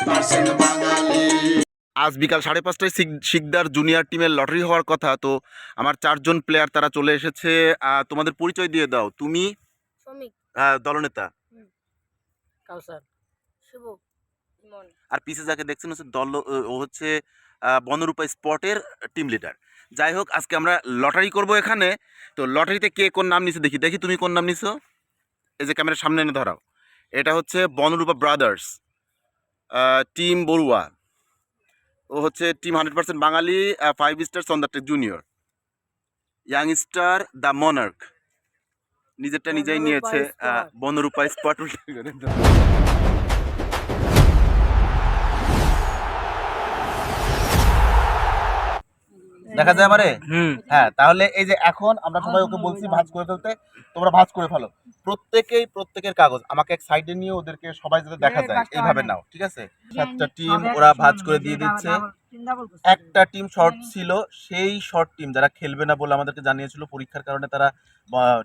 22% বাঙালি। আজ বিকাল 5:30টায় শিকদার জুনিয়র টিমের লটারি হওয়ার কথা। তো আমার 4জন প্লেয়ার তারা চলে এসেছে। তোমাদের পরিচয় দিয়ে দাও। তুমি দলনেতা, আর পিছে যাকে দেখছেন হচ্ছে ও হচ্ছে বনরূপা স্পটের টিম লিডার। যাই হোক, আজকে আমরা লটারি করব এখানে। তো লটারিতে কে কোন নাম নিছে দেখি দেখি তুমি কোন নাম নিছো? এই যে ক্যামেরার সামনে এনে ধরাও। এটা হচ্ছে বনরূপা ব্রাদার্স, টিম বড়ুয়া। ও হচ্ছে টিম 100% বাঙালি, 5 স্টার সন্দারটেক junior. Young star the monarch নিজেরটা নিজেই নিয়েছে, বনরূপা স্পট। দেখা যায় পারে। হ্যাঁ, তাহলে এই যে এখন আমরা সবাই ওকে বলছি ভাঁজ করে ফেলতে, তোমরা ভাঁজ করে ফেলো। প্রত্যেকের কাগজ আমাকে এক সাইডে নিয়ে ওদেরকে সবাই যাতে দেখা যায় এইভাবে নাও, ঠিক আছে? 7টা টিম ওরা ভাঁজ করে দিয়ে দিচ্ছে। একটা টিম শর্ট ছিল, সেই শর্ট টিম যারা খেলবে না বলে আমাদেরকে জানিয়েছিল, পরীক্ষার কারণে তারা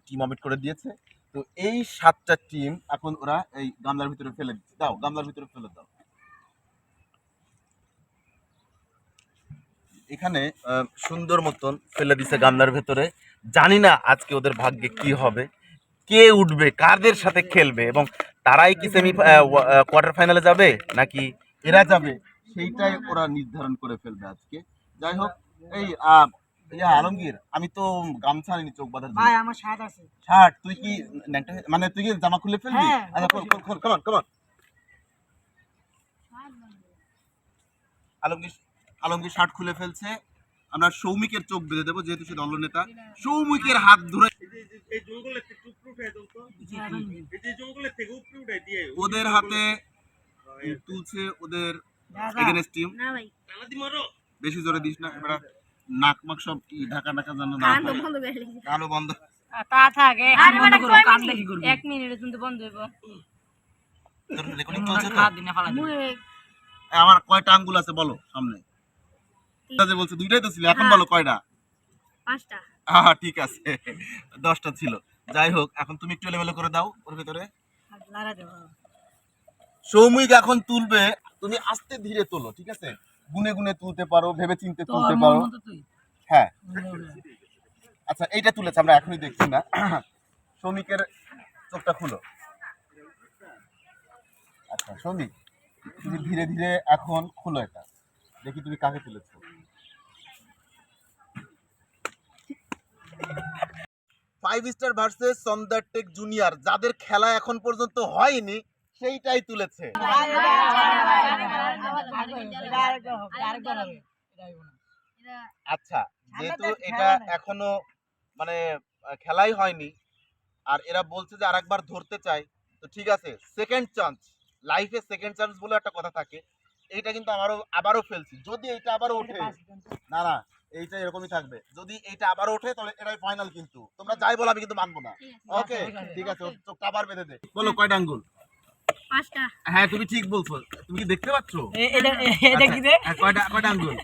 টিম অমিট করে দিয়েছে। তো এই 7টা টিম এখন ওরা এই গামলার ভিতরে ফেলে দিচ্ছে। দাও, গামলার ভিতরে ফেলে দাও। এখানে সুন্দর মতন ফেলে দিছে গামলার ভেতরে। জানি না আজকে ওদের ভাগ্যে কি হবে, কে উঠবে, কাদের সাথে খেলবে, এবং তারাই কি সেমি কোয়ার্টার ফাইনালে যাবে নাকি এরা যাবে, সেইটাই ওরা নির্ধারণ করে ফেলবে আজকে। যাই হোক, এই আলমগীর, আমি তো গামছা আনিনি চোখ বাঁধার জন্য। ভাই আমার শার্ট আছে। শার্ট? তুই কি মানে তুই কি জামা খুলে ফেলবি? আচ্ছা, খোল, কামান। আলমগীর শার্ট খুলে ফেলছে। আমরা সৌমিকের চোখ বেঁধে দেবো, যেহেতু সে দলনেতা। সৌমিকের হাত ধরে ওদের হাতে তুলছে ওদের এগেনস্ট টিম। বেশি জোরে দিস না, এবার নাক মাক সব ঢাকা জানো না, কালো বন্ধ। তা থাকে বন্ধ করো, কাম দেখি করব 1 মিনিটে কিন্তু বন্ধ হইব। তোর রেকর্ডিং চলছে তো? আমার কয়টা আঙ্গুল আছে বলো সামনে? যে বলছে 2টাই তো ছিল, এখন বলো কয়টা? 5টা। হ্যাঁ, ঠিক আছে, 10টা ছিল। যাই হোক, এখন তুমি একটু লেভেল করে দাও ওর ভিতরে। সৌমিক এখন তুলবে, তুমি আস্তে ধীরে তোলো, ঠিক আছে? গুনে গুনে তুলতে পারো, ভেবে চিন্তে তুলতে পারো। হ্যাঁ, আচ্ছা, এইটা তুলেছে, আমরা এখনই দেখছি না। সৌমিকের চোখটা খুলো। আচ্ছা সৌমিক, তুমি ধীরে ধীরে এখন খুলো এটা, দেখি তুমি কাকে তুলেছো। 5 স্টার ভার্সেস সন্দারটেক জুনিয়র, যাদের খেলা এখন পর্যন্ত হয়নি সেইটাই তুলেছে। আচ্ছা, যেহেতু এটা এখনো মানে খেলাই হয়নি, আর এরা বলছে যে আরেকবার ধরতে চাই, তো ঠিক আছে, সেকেন্ড চান্স, লাইফে সেকেন্ড চান্স বলে একটা কথা থাকে। এইটা কিন্তু আবারও ফেলছি, যদি এইটা আবারও ওঠে, না এইটা এরকমই থাকবে, যদি এইটা আবারও ওঠে তাহলে এটাই ফাইনাল। কিন্তু তোমরা যাই বলো আমি কিন্তু মানবো না। ওকে, ঠিক আছে, চোখটা আবার বেঁধে দে। বলো কয়টা আঙ্গুল? 5টা। হ্যাঁ, তুমি ঠিক বলছো। তুমি কি দেখতে পাচ্ছ? এটা কি রে? কয়টা আঙ্গুল?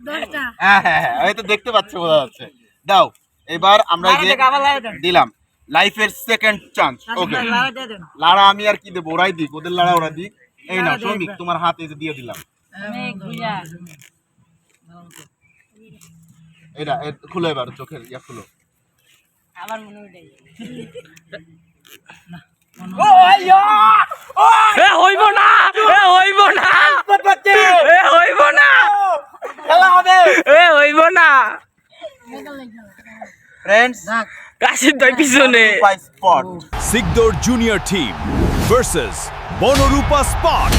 10টা। হ্যাঁ, এই তো দেখতে পাচ্ছ, বোঝা যাচ্ছে। দাও, এবার আমরা দিলাম লাইফের সেকেন্ড চান্স। ওকে, লাড়া আমি আর কি দেবো, ওরাই দিক, ওদের লাড়া ওরা দিক। এই নাও সৌমিক, তোমার হাত এই যে দিয়ে দিলাম। এটা খুলো, এবার চোখের ইয়া খুলো। আমার মনে হইছে ফ্রেন্ডস, কাশিদ ভাই পিছনে। Spot Sikdar junior team versus Bonrupa spot.